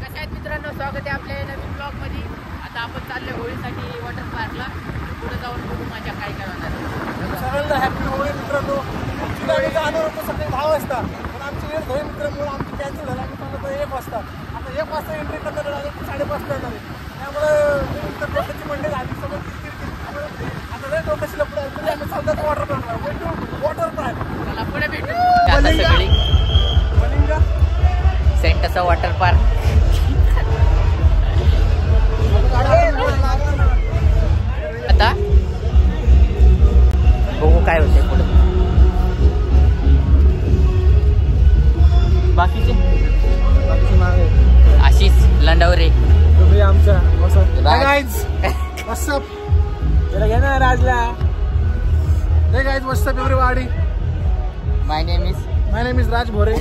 कशा आहेत मित्रांनो, स्वागत आहे आपल्या नवीन ब्लॉग मध्ये. आता आपण चालले होळीसाठी वॉटर पार्कला. पुढे जाऊन बघू मजा काय काय होणार. सगळ्यांना हॅपी होळी मित्रांनो. आमची गाडी जाणार होतो सकाळी 10 वाजता, पण आमची वेळ होळी मित्रांमुळे आमची कॅन्सल झाला. आम्ही सांगतो 1 वाजता. आता 1 वाजता एंट्री करणार आहे, 5:30 येणार आहे. त्यामुळे लोकांची मंडळी झाली सगळं किरकिर. आता लय लोकांशीला पुढे तरी आम्ही चालतात वॉटर पार्कला. वॉटर पार्क चला पुढे भेटू. आता सगळी सेंटचा वॉटर पार्क. आता बघू काय होते पुढे. बाकीचे आशिष लंडावरे तुम्ही आमच्या व्हॉट्सअप त्याला घ्या ना राजला. Hey guys what's up everybody. My name is Raj Bhore.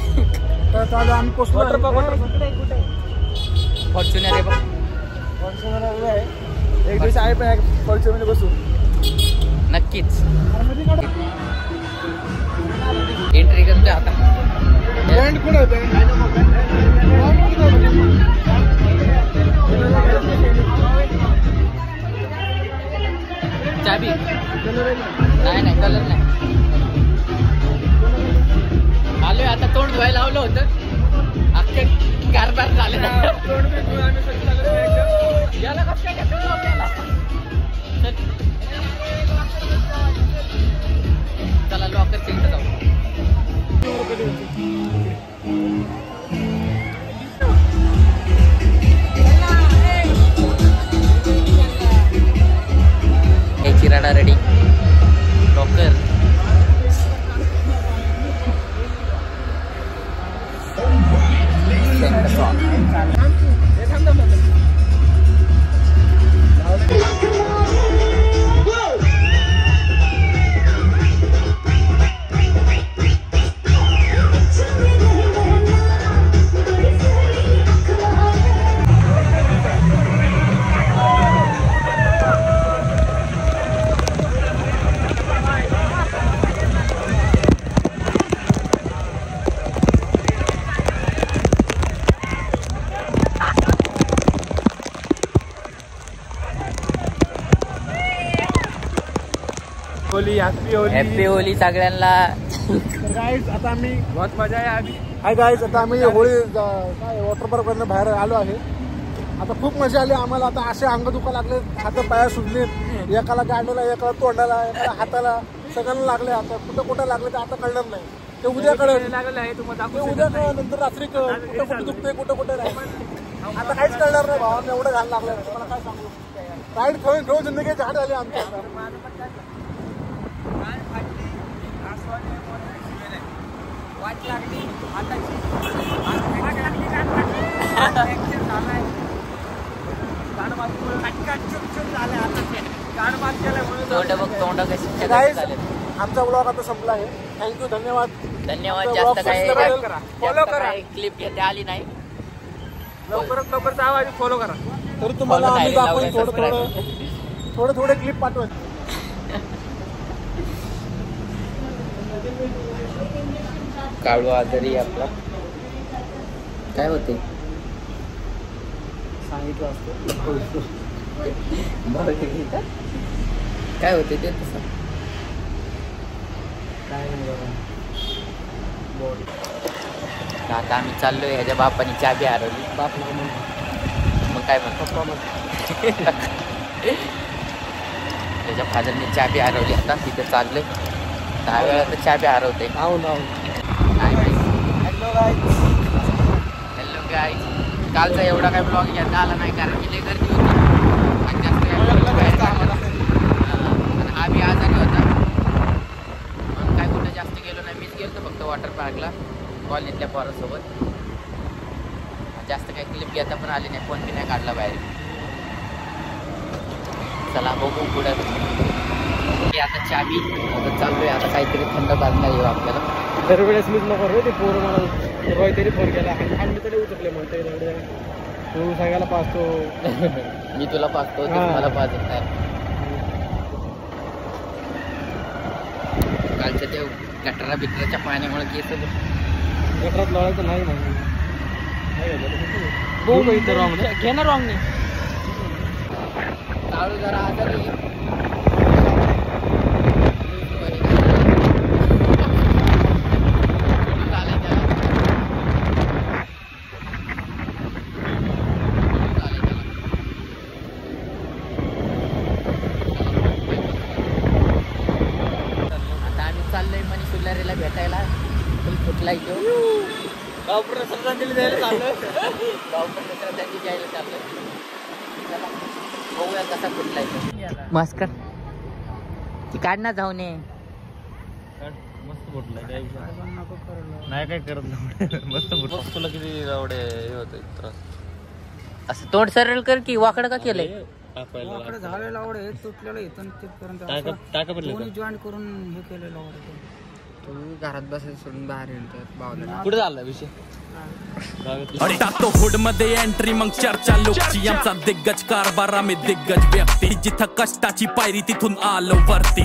तर चालू आम्ही पोचलो. फॉर्च्युनर आहे बघ. फॉर्च्युनर आहे. एक दिवस आहे पण फॉर्च्युनर बसू नक्कीच. एंट्री करतोय आता. कुठे होते चाबी नाही कलर नाही. आलोय आता. तोंड धुवायला लावलं होतं, अख्खे गारबार झाले. याला कसं काय घेतलं आपल्याला. चला लॉकर चेंज जाऊ. चिराडा रेडी. लॉकर होली. हॅपी होली सगळ्यांना. गाईज आता आम्ही बहुत मजा आहे आधी. हाय गाईज आता आम्ही होळी काय वॉटर पार्क मधून बाहेर आलो आहे. आता खूप मजा आली आम्हाला. आता असे अंग दुखा लागले, हात पाया सुजलेत. एकाला गांडूला, एकाला तोंडाला, एकाला हाताला, सगळ्यांना लागले. आता कुठं लागले ते आता कळणार नाही. ते उद्या कळेल. उद्या कळ, नंतर रात्री कळ. कुठं दुखते, कुठं नाही. आता काहीच कळणार नाही भावांना. एवढं घाण लागलं मला काय सांगू. राईड घेऊन जिंदगी झाड झाली आमच्या. आमचा ब्लॉग आता संपला आहे. थँक्यू, धन्यवाद. जास्त काय क्लिप येते आली नाही. लवकरात आवाज फॉलो करा. तरी तुम्हाला आम्ही दाखवून थोडे क्लिप पाठवत. काळू आजारी आपला काय होते सांगितलं असतं. काय होते ते तसं काय नाही. आता आम्ही चाललोय. ह्याच्या बापानी चाबी हरवली. बाप मग काय म्हणतो त्याच्या फादरने चाबी हरवली. आता तिथे चाललोय. 10 वेळा तर चाबी हरवते. Hello guys. कालचा एवढा काय ब्लॉग घेता आला नाही कारण की लय गर्दी होती. पण हा बी आजारी होता म्हणून काय कुठं जास्त गेलो नाही. मीच गेलो फक्त वॉटर पार्कला कॉलनीतल्या पोरासोबत. जास्त काही क्लिप घेता पण आली नाही. फोन बी नाही काढला बाहेर. चला बघू पुढं. आता चाबी आता चाललोय. आता काहीतरी थंड बाजला येऊ आपल्याला. दरवेळेस मीच नको रे. ते पोरं मला काहीतरी फोन केला. आम्ही तरी उतरले म्हणते. तू सांगायला पाहतो. मी तुला पाहतो, मला पाहत नाही. कालच्या ते गटरा बिटराच्या पाण्यामुळे केस गटरात लावायचं नाही. घे ना रॉंग चालू जरा आजारी चाललोय मनीष उल्लारेला भेटायला फुल फुटलाय तो गावपूर्ण श्रद्धांजली द्यायला चाललोय गावपूर्ण श्रद्धांजली द्यायला चाललोय बघूया कसा फुटलाय तो मस्कर ती काढ ना जाऊ नये मस्त फुटलाय नाही काय करत मस्त फुटलं तुला किती एवढे हे होते त्रास असं तोंड सरळ कर की वाकडं का केलंय झालेलं आवडे तुटलेलं इथून तिथपर्यंत जॉईन करून हे केलेलं आवडे तू घरात बसायला सोडून बाहेर येतो कुठे झाला विषय अरे टाकतो हुड मध्ये एंट्री मग चर्चा लोकची आमचा दिग्गज कारभार आम्ही दिग्गज व्यक्ती जिथं कष्टाची पायरी तिथून आलो वरती